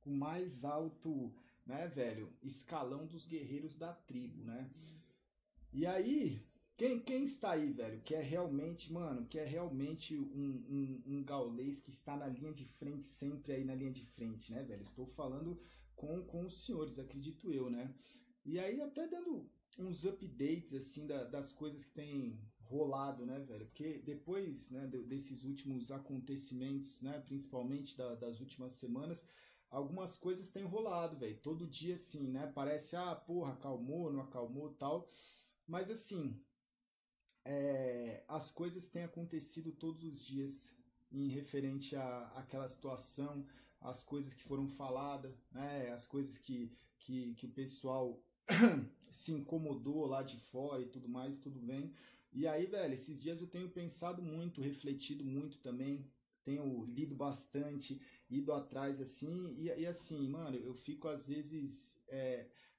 com o mais alto, né, velho, escalão dos guerreiros da tribo, né? E aí, quem está aí, velho, que é realmente, mano, que é realmente um gaulês que está na linha de frente, sempre aí na linha de frente, né, velho? Estou falando com os senhores, acredito eu, né? E aí, até dando uns updates, assim, das coisas que tem rolado, né, velho? Porque depois, né, desses últimos acontecimentos, né, principalmente das últimas semanas, algumas coisas têm rolado, velho. Todo dia, assim, né? Parece, ah, porra, acalmou, não acalmou, tal. Mas assim, as coisas têm acontecido todos os dias em referente àquela situação, as coisas que foram faladas, né, as coisas que o pessoal se incomodou lá de fora e tudo mais, tudo bem. E aí, velho, esses dias eu tenho pensado muito, refletido muito também, tenho lido bastante, ido atrás assim, e assim, mano, eu fico às vezes.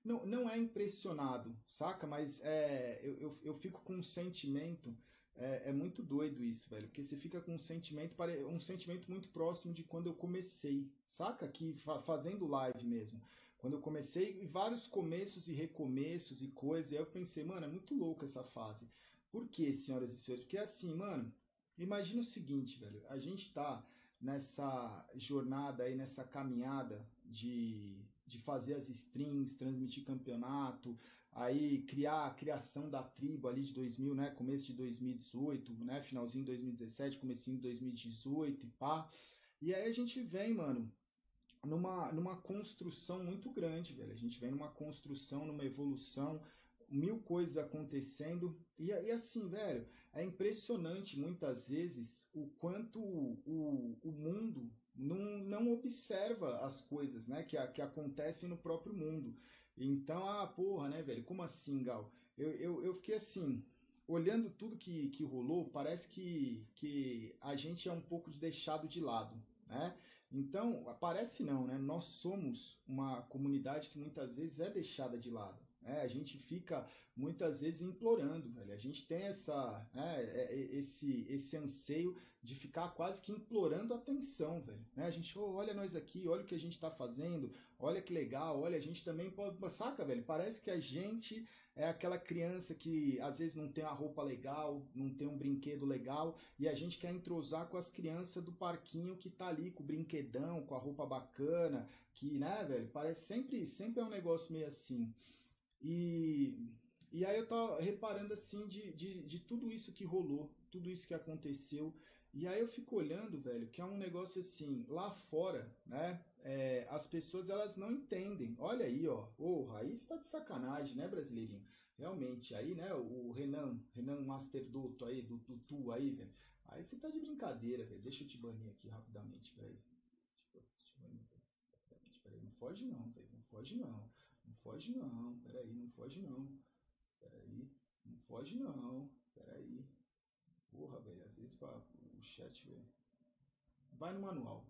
Não é impressionado, saca? Mas eu fico com um sentimento. É muito doido isso, velho. Porque você fica com um sentimento muito próximo de quando eu comecei, saca? Aqui fazendo live mesmo. Quando eu comecei, vários começos e recomeços e coisas, e aí eu pensei, mano, é muito louco essa fase. Por quê, senhoras e senhores? Porque assim, mano, imagina o seguinte, velho. A gente tá nessa jornada aí, nessa caminhada de fazer as streams, transmitir campeonato, aí criar a criação da tribo ali de 2000, né, começo de 2018, né, finalzinho de 2017, comecinho de 2018 e pá. E aí a gente vem, mano, numa construção muito grande, velho. A gente vem numa construção, numa evolução, mil coisas acontecendo. E assim, velho, é impressionante muitas vezes o quanto o mundo não observa as coisas, né, que acontecem no próprio mundo. Então, ah, porra, né, velho, como assim, Gal? Eu fiquei assim, olhando tudo que rolou, parece que a gente é um pouco deixado de lado, né? Então, parece não, né? Nós somos uma comunidade que muitas vezes é deixada de lado. Né? A gente fica muitas vezes implorando, velho. A gente tem esse anseio de ficar quase que implorando atenção, velho. Né? A gente, "Oh, olha nós aqui, olha o que a gente está fazendo, olha que legal, olha, a gente também pode. Saca, velho? Parece que a gente é aquela criança que às vezes não tem a roupa legal, não tem um brinquedo legal, e a gente quer entrosar com as crianças do parquinho que tá ali com o brinquedão, com a roupa bacana, que, né, velho, parece sempre é um negócio meio assim. E aí eu tava reparando assim de tudo isso que rolou, tudo isso que aconteceu. E aí eu fico olhando, velho, que é um negócio assim, lá fora, né? As pessoas elas não entendem. Olha aí, ó. Porra, aí está de sacanagem, né, brasileirinho? Realmente, aí, né, o Renan Master Doto aí, do Tutu aí, velho. Aí você tá de brincadeira, velho. Deixa eu te banir aqui rapidamente, peraí. Deixa eu banir aqui rapidamente, peraí. Não foge não, velho. Não foge não. Não foge não. Peraí, não foge não. Peraí. Não foge não. Peraí. Porra, velho. Às vezes o chat, velho. Vai no manual.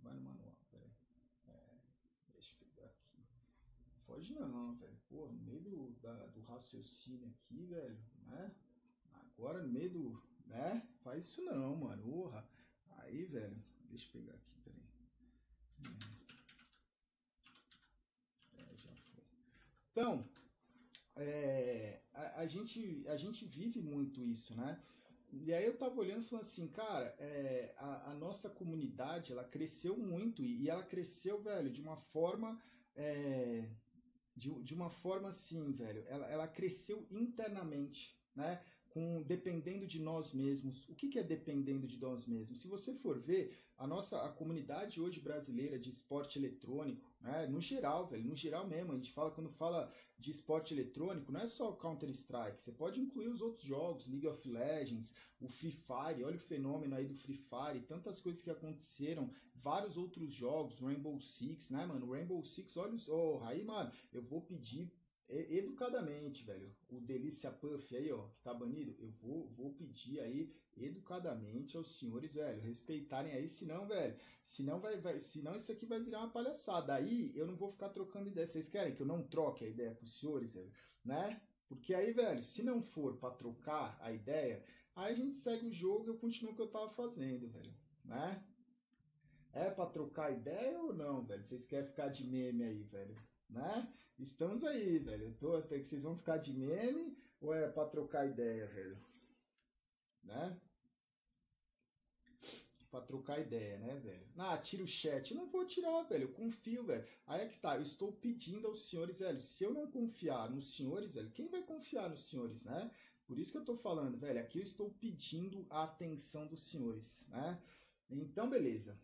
Vai no manual, peraí. Deixa eu pegar aqui. Não foge não, velho. Porra, no meio do raciocínio aqui, velho, né? Agora no meio do. Né? Faz isso não, mano. Porra. Aí, velho. Deixa eu pegar aqui, peraí. Já foi. Então, a gente vive muito isso, né? E aí eu tava olhando e falando assim, cara, a nossa comunidade, ela cresceu muito e ela cresceu, velho, de uma forma, de uma forma assim, velho, ela cresceu internamente, né? Dependendo de nós mesmos. O que é dependendo de nós mesmos? Se você for ver, a comunidade hoje brasileira de esporte eletrônico, né? No geral, velho, no geral mesmo, a gente fala, quando fala de esporte eletrônico, não é só o Counter-Strike, você pode incluir os outros jogos, League of Legends, o Free Fire, olha o fenômeno aí do Free Fire, tantas coisas que aconteceram, vários outros jogos, Rainbow Six, né, mano? Rainbow Six, olha os. Oh, aí, mano, eu vou pedir educadamente, velho, o Delícia Puff aí, ó, que tá banido, eu vou pedir aí educadamente aos senhores, velho, respeitarem aí, senão, velho, senão isso aqui vai virar uma palhaçada. Aí eu não vou ficar trocando ideia. Vocês querem que eu não troque a ideia pros senhores, velho, né? Porque aí, velho, se não for pra trocar a ideia, aí a gente segue o jogo e eu continuo o que eu tava fazendo, velho, né? É pra trocar ideia ou não, velho? Vocês querem ficar de meme aí, velho? Né? Estamos aí, velho. Eu tô até que vocês vão ficar de meme ou é pra trocar ideia, velho? Né? Pra trocar ideia, né, velho? Ah, tira o chat. Eu não vou tirar, velho. Eu confio, velho. Aí é que tá. Eu estou pedindo aos senhores, velho. Se eu não confiar nos senhores, velho, quem vai confiar nos senhores, né? Por isso que eu tô falando, velho. Aqui eu estou pedindo a atenção dos senhores, né? Então, beleza.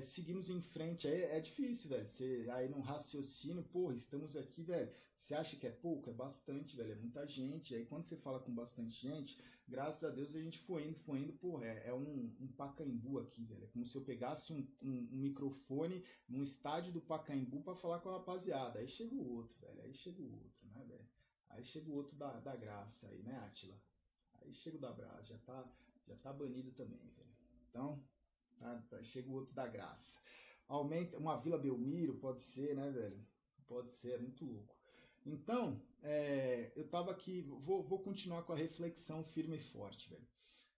Seguimos em frente. Aí é difícil, velho. Você aí num raciocínio, porra, estamos aqui, velho. Você acha que é pouco? É bastante, velho. É muita gente. Aí quando você fala com bastante gente, graças a Deus a gente foi indo, porra, é um Pacaembu aqui, velho. É como se eu pegasse um microfone num estádio do Pacaembu pra falar com a rapaziada. Aí chega o outro, velho. Aí chega o outro, né, velho? Aí chega o outro da graça aí, né, Átila? Aí chega o da Brasa, já tá banido também, velho. Então, chega o outro da graça. Aumenta, uma Vila Belmiro, pode ser, né, velho? Pode ser, é muito louco. Então, eu tava aqui, vou continuar com a reflexão firme e forte, velho.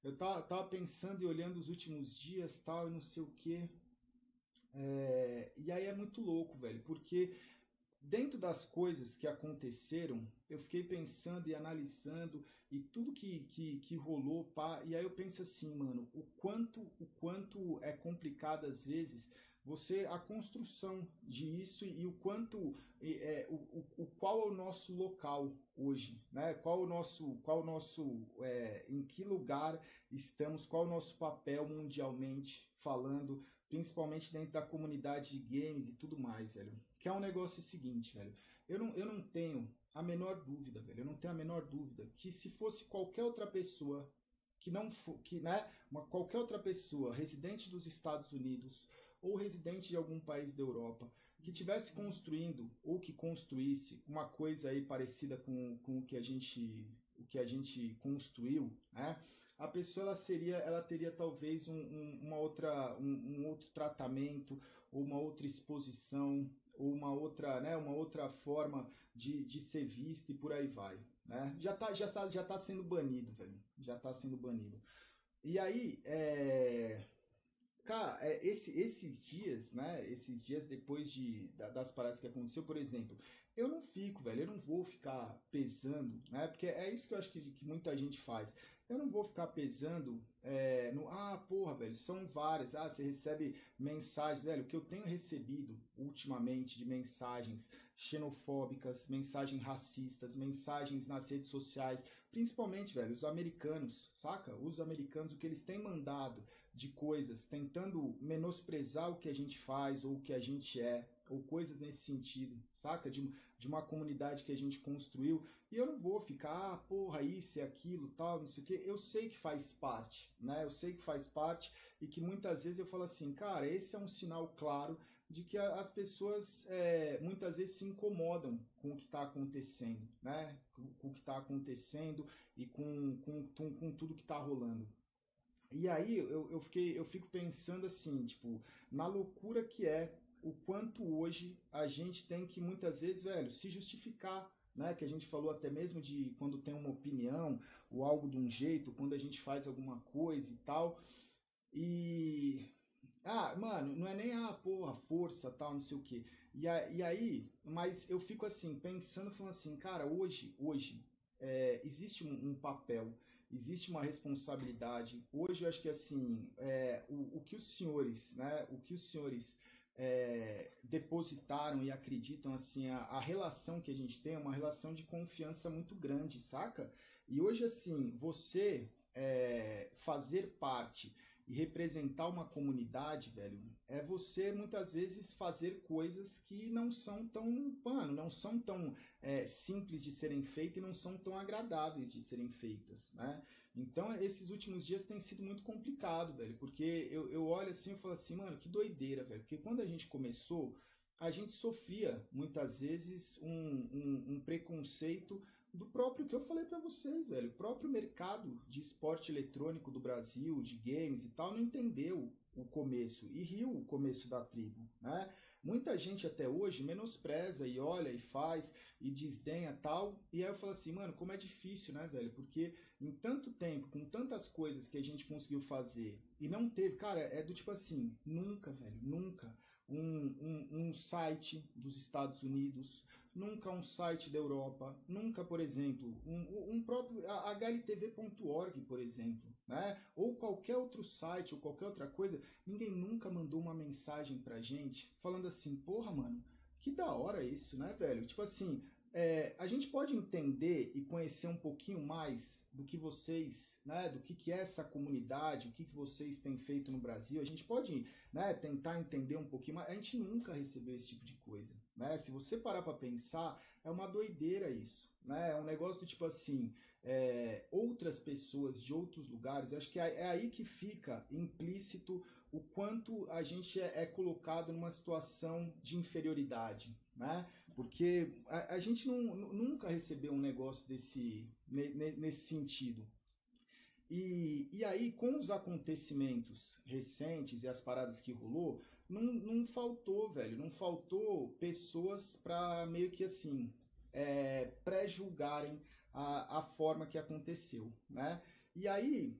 Eu tava pensando e olhando os últimos dias, tal, e não sei o quê. E aí é muito louco, velho, porque dentro das coisas que aconteceram, eu fiquei pensando e analisando e tudo que rolou, pá, e aí eu penso assim, mano, o quanto é complicado às vezes a construção disso e o quanto qual é o nosso local hoje, né? Em que lugar estamos, qual é o nosso papel mundialmente falando, principalmente dentro da comunidade de games e tudo mais, velho. Que é um negócio seguinte, velho. Eu não tenho a menor dúvida, velho. Eu não tenho a menor dúvida que se fosse qualquer outra pessoa que não for, que, né, qualquer outra pessoa residente dos Estados Unidos ou residente de algum país da Europa que tivesse construindo ou que construísse uma coisa aí parecida com o que a gente construiu, né? A pessoa ela teria talvez um outro tratamento ou uma outra exposição ou uma outra forma de ser vista e por aí vai, né? Já tá sendo banido, velho. Já tá sendo banido. E aí, cara, esses dias, né? Esses dias depois das paradas que aconteceu, por exemplo, eu não fico, velho, eu não vou ficar pesando, né? Porque é isso que eu acho que muita gente faz. Eu não vou ficar pesando porra, velho, são várias. Ah, você recebe mensagens, velho, o que eu tenho recebido ultimamente de mensagens xenofóbicas, mensagens racistas, mensagens nas redes sociais, principalmente, velho, os americanos, saca? Os americanos, o que eles têm mandado de coisas, tentando menosprezar o que a gente faz ou o que a gente é, ou coisas nesse sentido, saca? De uma comunidade que a gente construiu. E eu não vou ficar, porra, isso e aquilo, tal, não sei o quê. Eu sei que faz parte, né? Eu sei que faz parte e que muitas vezes eu falo assim, cara, esse é um sinal claro de que as pessoas muitas vezes se incomodam com o que está acontecendo, né? Com o que está acontecendo e com tudo que está rolando. E aí eu fico pensando assim, tipo, na loucura que é o quanto hoje a gente tem que muitas vezes, velho, se justificar, né? Que a gente falou até mesmo de quando tem uma opinião ou algo de um jeito, quando a gente faz alguma coisa e tal. E mano, não é nem porra, força, tal, não sei o quê. E aí, mas eu fico assim, pensando, falando assim, cara, hoje existe um papel, existe uma responsabilidade. Hoje eu acho que assim, o que os senhores, né, o que os senhores depositaram e acreditam, assim, a relação que a gente tem é uma relação de confiança muito grande, saca? E hoje, assim, você fazer parte e representar uma comunidade, velho, é você muitas vezes fazer coisas que não são tão, mano, não são tão simples de serem feitas e não são tão agradáveis de serem feitas, né? Então, esses últimos dias tem sido muito complicado, velho, porque eu olho assim e falo assim, mano, que doideira, velho, porque quando a gente começou, a gente sofria muitas vezes um preconceito do próprio que eu falei pra vocês, velho. O próprio mercado de esporte eletrônico do Brasil, de games e tal, não entendeu o começo e riu o começo da tribo, né? Muita gente até hoje menospreza e olha e faz e desdenha tal, e aí eu falo assim, mano, como é difícil, né, velho? Porque em tanto tempo, com tantas coisas que a gente conseguiu fazer e não teve, cara, é do tipo assim, nunca, velho, nunca um site dos Estados Unidos, nunca um site da Europa, nunca, por exemplo, um próprio hltv.org, por exemplo, né? Ou qualquer outro site ou qualquer outra coisa, ninguém nunca mandou uma mensagem pra gente falando assim, porra, mano, que da hora isso, né, velho? Tipo assim, a gente pode entender e conhecer um pouquinho mais do que vocês, né, do que é essa comunidade, o que vocês têm feito no Brasil, a gente pode, né, tentar entender um pouquinho mais, a gente nunca recebeu esse tipo de coisa, né, se você parar para pensar, é uma doideira isso, né, é um negócio do tipo assim, outras pessoas de outros lugares, acho que é aí que fica implícito o quanto a gente é colocado numa situação de inferioridade, né? Porque a gente nunca recebeu um negócio nesse sentido. E aí, com os acontecimentos recentes e as paradas que rolou, não faltou, velho, não faltou pessoas para meio que assim, pré-julgarem a forma que aconteceu, né? E aí,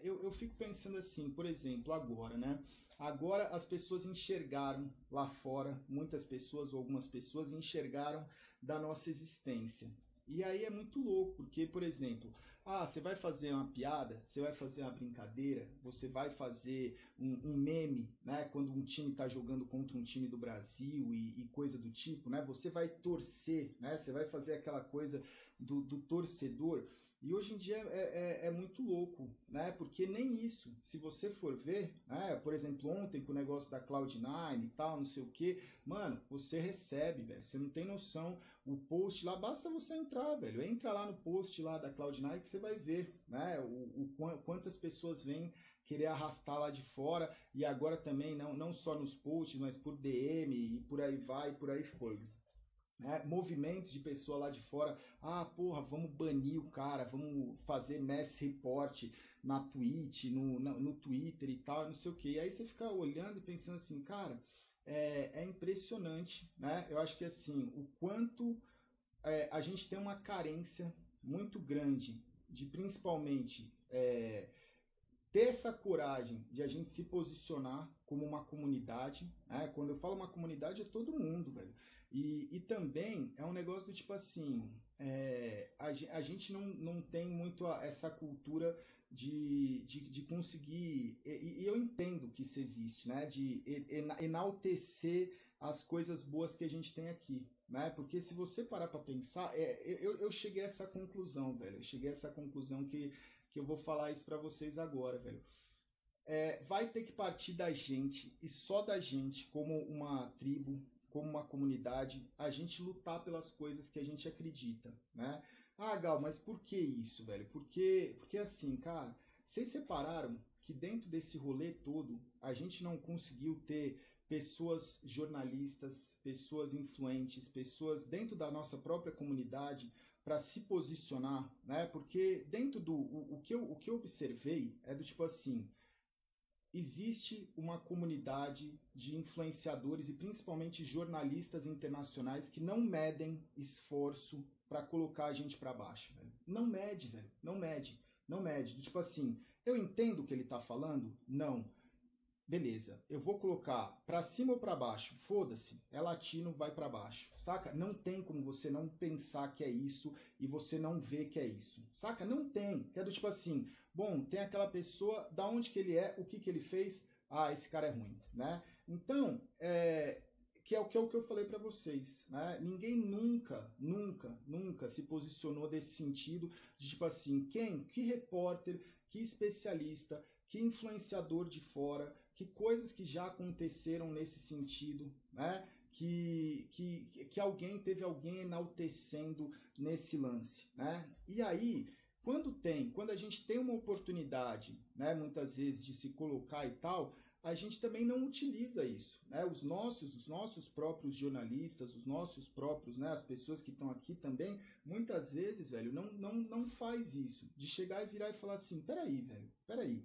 eu fico pensando assim, por exemplo, agora, né? Agora as pessoas enxergaram lá fora, muitas pessoas ou algumas pessoas enxergaram da nossa existência. E aí é muito louco, porque, por exemplo, você vai fazer uma piada, você vai fazer uma brincadeira, você vai fazer um meme, né? Quando um time está jogando contra um time do Brasil e coisa do tipo, né? Você vai torcer, né? Você vai fazer aquela coisa do torcedor. E hoje em dia é muito louco, né? Porque nem isso, se você for ver, né? Por exemplo, ontem com o negócio da Cloud9 e tal, não sei o que, mano, você recebe, velho. Você não tem noção. O post lá, basta você entrar, velho. Entra lá no post lá da Cloud9 que você vai ver, né? Quantas pessoas vêm querer arrastar lá de fora. E agora também, não só nos posts, mas por DM e por aí vai, e por aí foi. Movimentos de pessoa lá de fora, porra, vamos banir o cara, vamos fazer mass report na Twitch, no Twitter e tal, não sei o que. E aí você fica olhando e pensando assim, cara, é impressionante, né? Eu acho que assim, o quanto a gente tem uma carência muito grande de principalmente ter essa coragem de a gente se posicionar como uma comunidade, né? Quando eu falo uma comunidade é todo mundo, velho. E também é um negócio do tipo assim, a gente não tem muito essa cultura de conseguir, e eu entendo que isso existe, né? De enaltecer as coisas boas que a gente tem aqui, né? Porque se você parar para pensar, eu cheguei a essa conclusão, velho. Eu cheguei a essa conclusão que eu vou falar isso para vocês agora, velho. Vai ter que partir da gente, e só da gente, como uma tribo, como uma comunidade, a gente lutar pelas coisas que a gente acredita, né? Gal, mas por que isso, velho? Porque assim, cara, vocês repararam que dentro desse rolê todo, a gente não conseguiu ter pessoas jornalistas, pessoas influentes, pessoas dentro da nossa própria comunidade para se posicionar, né? Porque dentro o que eu observei é do tipo assim, existe uma comunidade de influenciadores e principalmente jornalistas internacionais que não medem esforço para colocar a gente para baixo, velho. Não mede, velho. Não mede. Não mede. Tipo assim, eu entendo o que ele tá falando? Não. Beleza, eu vou colocar pra cima ou pra baixo, foda-se, é latino, vai pra baixo, saca? Não tem como você não pensar que é isso e você não ver que é isso, saca? Não tem, que é do tipo assim, bom, tem aquela pessoa, da onde que ele é, o que ele fez, esse cara é ruim, né? Então, que é o que eu falei pra vocês, né? Ninguém nunca se posicionou desse sentido de tipo assim, que repórter, que especialista, que influenciador de fora, que coisas que já aconteceram nesse sentido, né? Que teve alguém enaltecendo nesse lance, né? E aí, quando a gente tem uma oportunidade, né, muitas vezes de se colocar e tal, a gente também não utiliza isso, né? Os nossos próprios jornalistas, os nossos próprios, né, as pessoas que estão aqui também, muitas vezes, velho, não faz isso, de chegar e virar e falar assim, peraí, velho, peraí,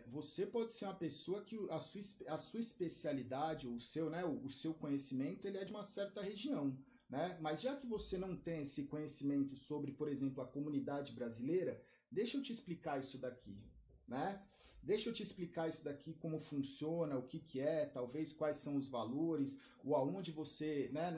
você pode ser uma pessoa que a sua especialidade, o seu, né, o seu conhecimento, ele é de uma certa região, né? Mas já que você não tem esse conhecimento sobre, por exemplo, a comunidade brasileira, deixa eu te explicar isso daqui, né? Deixa eu te explicar isso daqui, como funciona, o que que é, talvez quais são os valores, ou aonde você, né,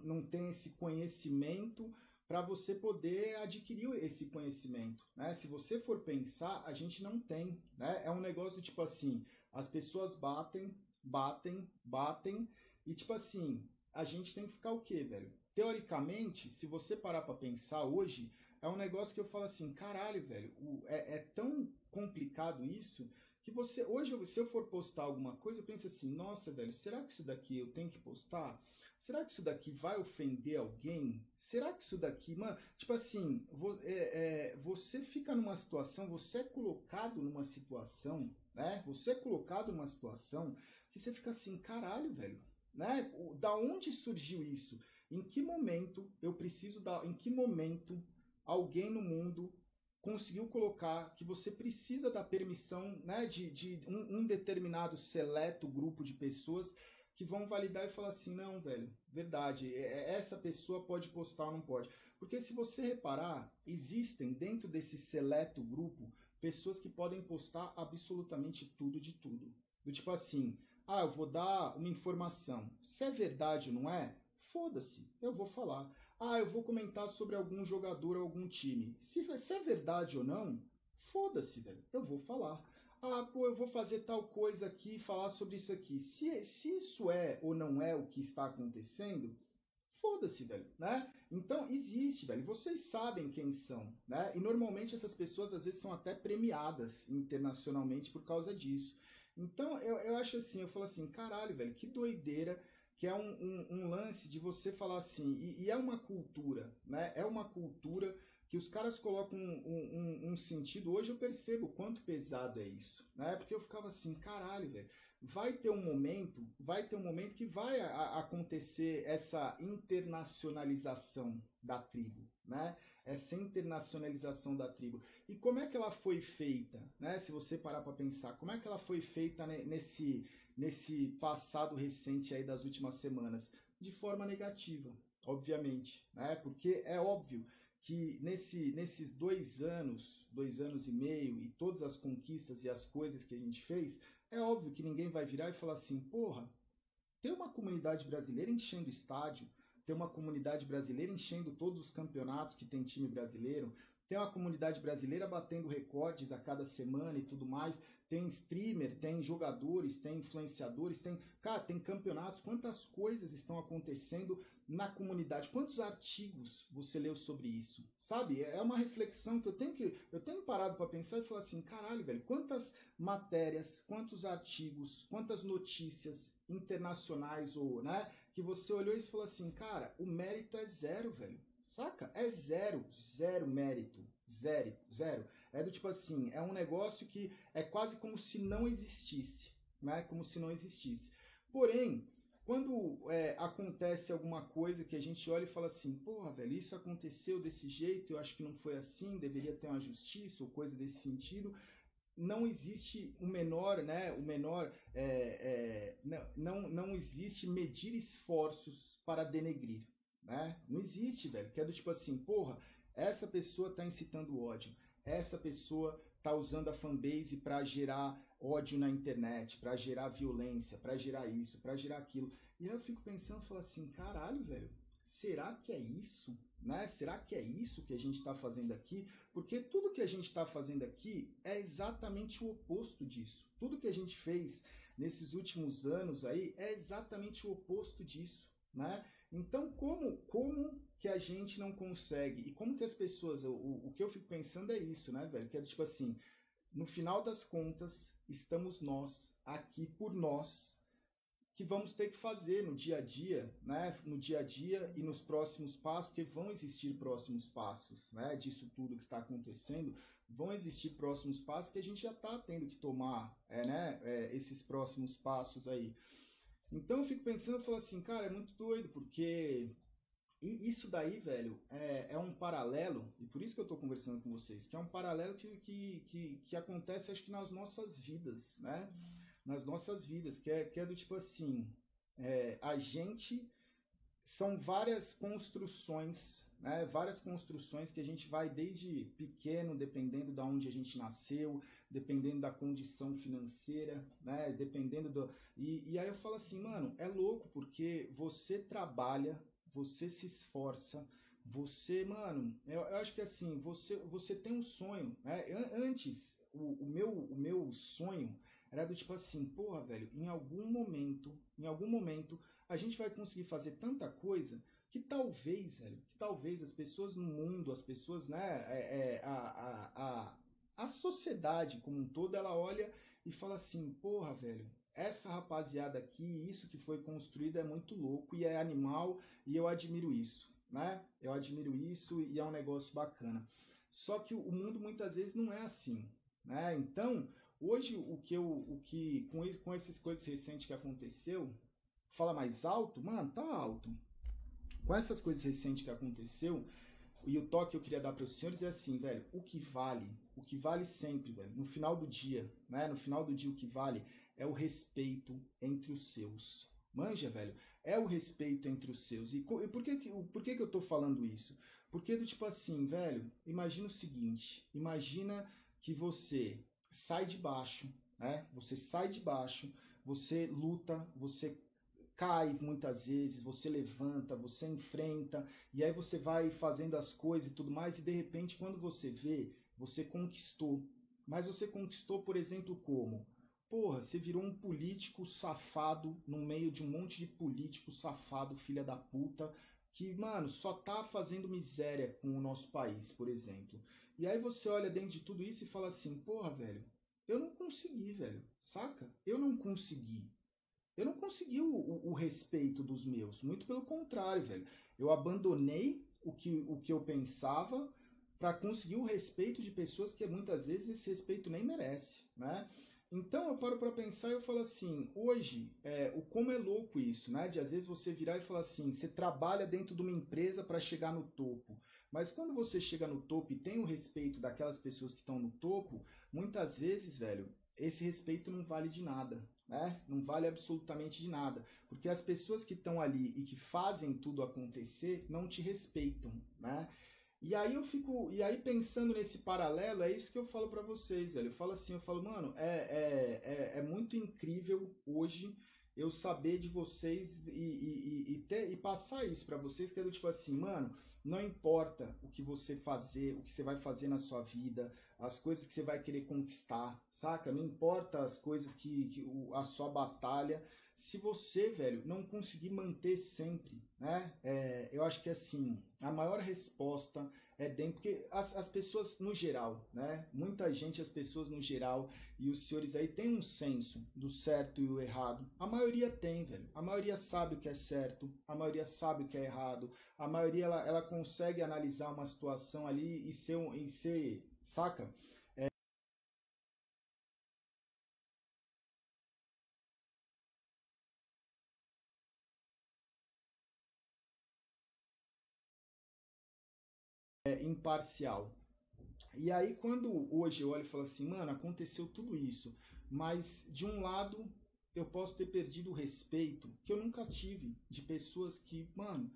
não tem esse conhecimento para você poder adquirir esse conhecimento, né? Se você for pensar, a gente não tem, né? É um negócio tipo assim, as pessoas batem e tipo assim, a gente tem que ficar o quê, velho? Teoricamente, se você parar para pensar hoje, é um negócio que eu falo assim, caralho, velho, é tão complicado isso que você, hoje, se eu for postar alguma coisa, eu penso assim, nossa, velho, será que isso daqui eu tenho que postar? Será que isso daqui vai ofender alguém? Será que isso daqui, mano, tipo assim, você fica numa situação, você é colocado numa situação, né? Você é colocado numa situação que você fica assim, caralho, velho, né? Da onde surgiu isso? Em que momento eu preciso dar, em que momento alguém no mundo conseguiu colocar que você precisa da permissão, né, de um determinado seleto grupo de pessoas que vão validar e falar assim, não, velho, verdade, essa pessoa pode postar ou não pode. Porque se você reparar, existem dentro desse seleto grupo pessoas que podem postar absolutamente tudo de tudo. Do tipo assim, ah, eu vou dar uma informação. Se é verdade ou não é, foda-se, eu vou falar. Ah, eu vou comentar sobre algum jogador ou algum time. Se é verdade ou não, foda-se, velho, eu vou falar. Ah, pô, eu vou fazer tal coisa aqui, falar sobre isso aqui. Se isso é ou não é o que está acontecendo, foda-se, velho, né? Então, existe, velho. Vocês sabem quem são, né? E normalmente essas pessoas, às vezes, são até premiadas internacionalmente por causa disso. Então, eu acho assim, eu falo assim, caralho, velho, que doideira que é um lance de você falar assim, e é uma cultura, né? É uma cultura que os caras colocam um sentido. Hoje eu percebo o quanto pesado é isso, né? Porque eu ficava assim, caralho, velho, vai ter um momento que vai acontecer essa internacionalização da tribo, né? Essa internacionalização da tribo. E como é que ela foi feita, né? Se você parar para pensar, como é que ela foi feita nesse passado recente aí das últimas semanas? De forma negativa, obviamente, né? Porque é óbvio que nesses 2 anos e meio, e todas as conquistas e as coisas que a gente fez, é óbvio que ninguém vai virar e falar assim, porra, tem uma comunidade brasileira enchendo estádio, tem uma comunidade brasileira enchendo todos os campeonatos que tem time brasileiro, tem uma comunidade brasileira batendo recordes a cada semana e tudo mais, tem streamer, tem jogadores, tem influenciadores, cara, tem campeonatos, quantas coisas estão acontecendo na comunidade, quantos artigos você leu sobre isso, sabe? É uma reflexão que eu tenho parado para pensar e falar assim, caralho, velho, quantas matérias, quantos artigos, quantas notícias internacionais ou, né, que você olhou e falou assim, cara, o mérito é zero, velho. Saca? É zero, zero mérito, zero, zero. É do tipo assim, é um negócio que é quase como se não existisse, né? Como se não existisse. Porém, quando acontece alguma coisa que a gente olha e fala assim, porra, velho, isso aconteceu desse jeito, eu acho que não foi assim, deveria ter uma justiça ou coisa desse sentido, não existe o menor, né? O menor, não existe medir esforços para denegrir, né? Não existe, velho. Que é do tipo assim, porra, essa pessoa tá incitando ódio, essa pessoa tá usando a fanbase para gerar ódio na internet, para gerar violência, para gerar isso, para gerar aquilo. E aí eu fico pensando, falo assim, caralho, velho, será que é isso? Né? Será que é isso que a gente está fazendo aqui? Porque tudo que a gente está fazendo aqui é exatamente o oposto disso. Tudo que a gente fez nesses últimos anos aí é exatamente o oposto disso, né? Então, como que a gente não consegue? E como que as pessoas... O que eu fico pensando é isso, né, velho? Que é tipo assim, no final das contas, estamos nós, aqui por nós, que vamos ter que fazer no dia a dia, né? No dia a dia e nos próximos passos, porque vão existir próximos passos, né? Disso tudo que está acontecendo, vão existir próximos passos que a gente já está tendo que tomar, esses próximos passos aí. Então eu fico pensando, eu falo assim, cara, é muito doido, porque E isso daí, velho, é um paralelo, e por isso que eu tô conversando com vocês, que é um paralelo que acontece, acho que nas nossas vidas, né? Nas nossas vidas, que é do tipo assim, a gente são várias construções, né? Várias construções que a gente vai desde pequeno, dependendo de onde a gente nasceu, dependendo da condição financeira, né? Dependendo do. E aí eu falo assim, mano, é louco porque você trabalha, você se esforça, você, mano, eu acho que assim, você tem um sonho, né? Antes, o meu sonho era do tipo assim, porra, velho, em algum momento, a gente vai conseguir fazer tanta coisa que talvez, velho, que talvez as pessoas no mundo, as pessoas, né, a sociedade como um todo, ela olha e fala assim, porra, velho, essa rapaziada aqui, isso que foi construído é muito louco e é animal e eu admiro isso, né? Eu admiro isso e é um negócio bacana. Só que o mundo muitas vezes não é assim, né? Então, hoje com essas coisas recentes que aconteceu, fala mais alto, mano, tá alto. Com essas coisas recentes que aconteceu, e o toque que eu queria dar para os senhores é assim, velho, o que vale sempre, velho, no final do dia, né? No final do dia o que vale é o respeito entre os seus. Manja, velho, é o respeito entre os seus. E por que eu tô falando isso? Porque do tipo assim, velho, imagina o seguinte, imagina que você sai de baixo, né? Você sai de baixo, você luta, você cai muitas vezes, você levanta, você enfrenta, e aí você vai fazendo as coisas e tudo mais, e de repente, quando você vê, você conquistou. Mas você conquistou, por exemplo, como? Porra, você virou um político safado no meio de um monte de político safado, filha da puta, que, mano, só tá fazendo miséria com o nosso país, por exemplo. E aí você olha dentro de tudo isso e fala assim, porra, velho, eu não consegui, velho, saca? Eu não consegui. Eu não consegui o respeito dos meus, muito pelo contrário, velho. Eu abandonei o que eu pensava para conseguir o respeito de pessoas que muitas vezes esse respeito nem merece, né? Então eu paro para pensar e eu falo assim, hoje, o como é louco isso, né? De às vezes você virar e falar assim, você trabalha dentro de uma empresa para chegar no topo, mas quando você chega no topo e tem o respeito daquelas pessoas que estão no topo, muitas vezes, velho, esse respeito não vale de nada, né? Não vale absolutamente de nada, porque as pessoas que estão ali e que fazem tudo acontecer não te respeitam, né? E aí pensando nesse paralelo, é isso que eu falo pra vocês, velho. Eu falo assim, eu falo, mano, é muito incrível hoje eu saber de vocês e passar isso pra vocês, que é do tipo assim, mano, não importa o que você fazer, o que você vai fazer na sua vida, as coisas que você vai querer conquistar, saca? Não importa as coisas a sua batalha, se você, velho, não conseguir manter sempre, né? Eu acho que assim, a maior resposta é dentro, porque as pessoas no geral, né? Muita gente, as pessoas no geral, e os senhores aí têm um senso do certo e o errado. A maioria tem, velho. A maioria sabe o que é certo, a maioria sabe o que é errado, a maioria ela consegue analisar uma situação ali e ser, saca? Imparcial. E aí, quando hoje eu olho e falo assim, mano, aconteceu tudo isso, mas de um lado eu posso ter perdido o respeito que eu nunca tive de pessoas que, mano,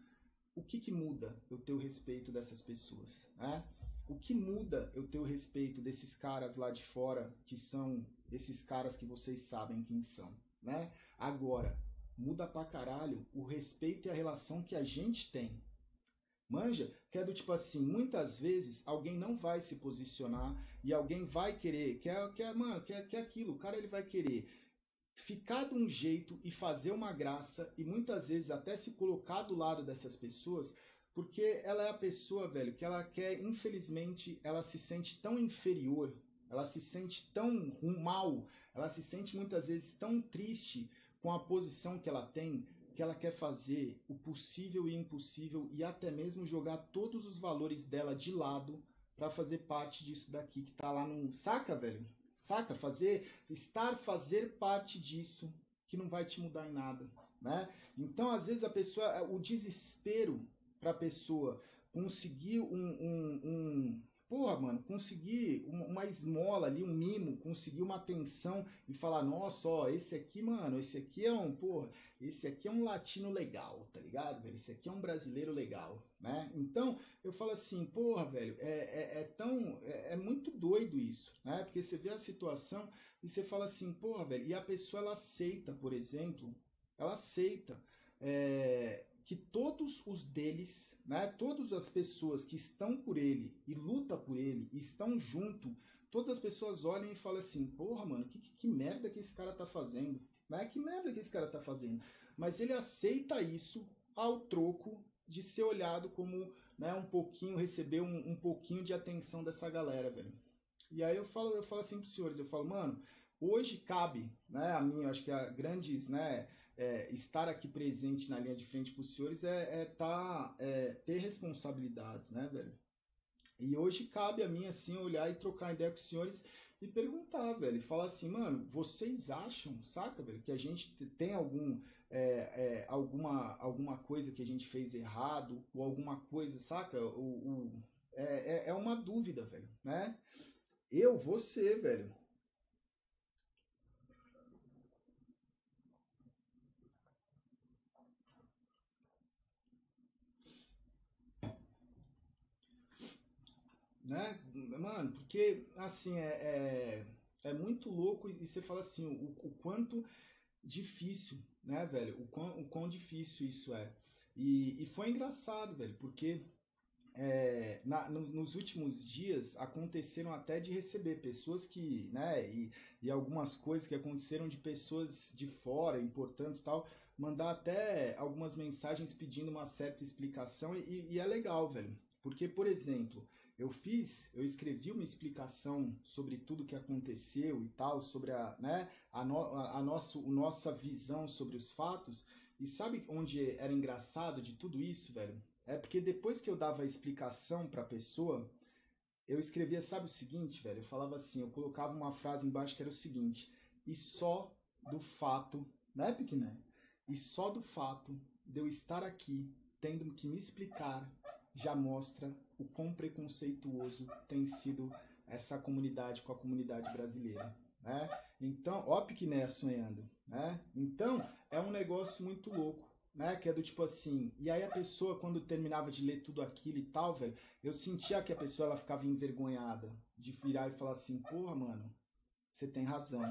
o que muda eu ter o respeito dessas pessoas, né? O que muda eu ter o respeito desses caras lá de fora, que são esses caras que vocês sabem quem são, né? Agora, muda pra caralho o respeito e a relação que a gente tem. Manja, que é do tipo assim, muitas vezes alguém não vai se posicionar e alguém vai querer, mano, que é aquilo, o cara ele vai querer ficar de um jeito e fazer uma graça e muitas vezes até se colocar do lado dessas pessoas, porque ela é a pessoa, velho, que ela quer, infelizmente, ela se sente tão inferior, ela se sente tão mal, ela se sente muitas vezes tão triste com a posição que ela tem, que ela quer fazer o possível e impossível e até mesmo jogar todos os valores dela de lado para fazer parte disso daqui que tá lá no. Saca, velho? Saca? Fazer parte disso que não vai te mudar em nada, né? Então, às vezes a pessoa, o desespero pra pessoa conseguir porra, mano, conseguir uma esmola ali, um mimo, conseguir uma atenção e falar, nossa, ó, esse aqui, mano, esse aqui é um, porra, esse aqui é um latino legal, tá ligado, velho? Esse aqui é um brasileiro legal, né? Então, eu falo assim, porra, velho, é muito doido isso, né? Porque você vê a situação e você fala assim, porra, velho, e a pessoa, ela aceita, por exemplo, ela aceita, que todos os deles, né, todas as pessoas que estão por ele e lutam por ele e estão junto, todas as pessoas olham e falam assim, porra, mano, que merda que esse cara tá fazendo, né? Que merda que esse cara tá fazendo. Mas ele aceita isso ao troco de ser olhado como, né, um pouquinho, receber um pouquinho de atenção dessa galera, velho. E aí eu falo assim pros senhores, eu falo, mano, hoje cabe, né, a mim, acho que a grandes, né, estar aqui presente na linha de frente para os senhores ter responsabilidades, né, velho? E hoje cabe a mim, assim, olhar e trocar ideia com os senhores e perguntar, velho, e falar assim, mano, vocês acham, saca, velho, que a gente tem alguma coisa que a gente fez errado, ou alguma coisa, saca? É uma dúvida, velho, né? Você, velho. Né? Mano, porque assim é muito louco e você fala assim, o quanto difícil, né, velho? O quão difícil isso é. E foi engraçado, velho, porque nos últimos dias aconteceram até de receber pessoas que, né, e algumas coisas que aconteceram de pessoas de fora, importantes e tal, mandar até algumas mensagens pedindo uma certa explicação e é legal, velho. Porque, por exemplo, eu escrevi uma explicação sobre tudo que aconteceu e tal, sobre nossa visão sobre os fatos, e sabe onde era engraçado de tudo isso, velho? É porque depois que eu dava a explicação pra pessoa, eu escrevia, sabe o seguinte, velho? Eu falava assim, eu colocava uma frase embaixo que era o seguinte, e só do fato, né, Pequiné? E só do fato de eu estar aqui, tendo que me explicar, já mostra o quão preconceituoso tem sido essa comunidade com a comunidade brasileira, né? Então, ó Pequiné sonhando, né? Então, é um negócio muito louco, né? Que é do tipo assim, e aí a pessoa, quando terminava de ler tudo aquilo e tal, velho, eu sentia que a pessoa ela ficava envergonhada de virar e falar assim, porra, mano, você tem razão.